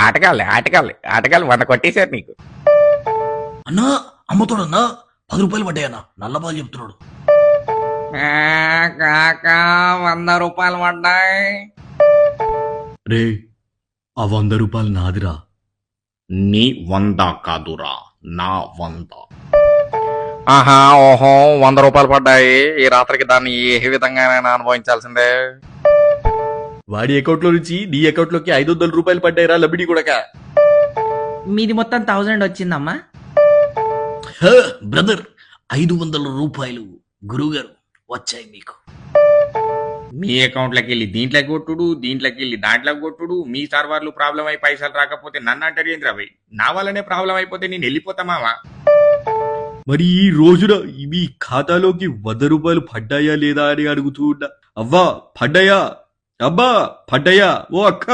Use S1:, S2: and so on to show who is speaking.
S1: ఆటగాళ్ళు 100 కొట్టేశారు నీకు.
S2: అన్నా అమ్మతోడన్నా 10 రూపాయలు పడ్డాయన్నా, నల్లబాలు చెప్తున్నాడు.
S1: కాకా 100 రూపాయలు పడ్డాయి.
S2: రే ఆ 100 రూపాయలు నాదిరా.
S1: నీ 100 కాదురా, నా 100. ఆహా, ఓహో, 100 రూపాయలు పడ్డాయి. ఈ రాత్రికి దాన్ని ఏ విధంగానైనా అనుభవించాల్సిందే.
S2: వాడి అకౌంట్ లో నుంచి నీ అకౌంట్ లోకి 500 రూపాయలు పడ్డాయిరా లబిడి కొడక.
S3: మీది మొత్తం 1000 వచ్చిందమ్మా.
S2: బ్రదర్ 500 రూపాయలు గురువుగారు వచ్చాయి మీకు.
S1: మీ అకౌంట్లోకి వెళ్ళి దీంట్లోకి కొట్టుడు, దీంట్లోకి వెళ్ళి దాంట్లోకి కొట్టుడు. మీ సర్వర్లు ప్రాబ్లం అయి పైసలు రాకపోతే నన్ను అంటారు ఏంద్రా భయ్? నా వల్లనే ప్రాబ్లం అయిపోతే నేను వెళ్ళిపోతా మావా.
S2: మరి ఈ రోజున మీ ఖాతాలోకి 100 రూపాయలు పడ్డాయా లేదా అని అడుగుతూ ఉన్నా. అవ్వా పడ్డాయా? అబ్బా పడ్డాయా? ఓ అక్క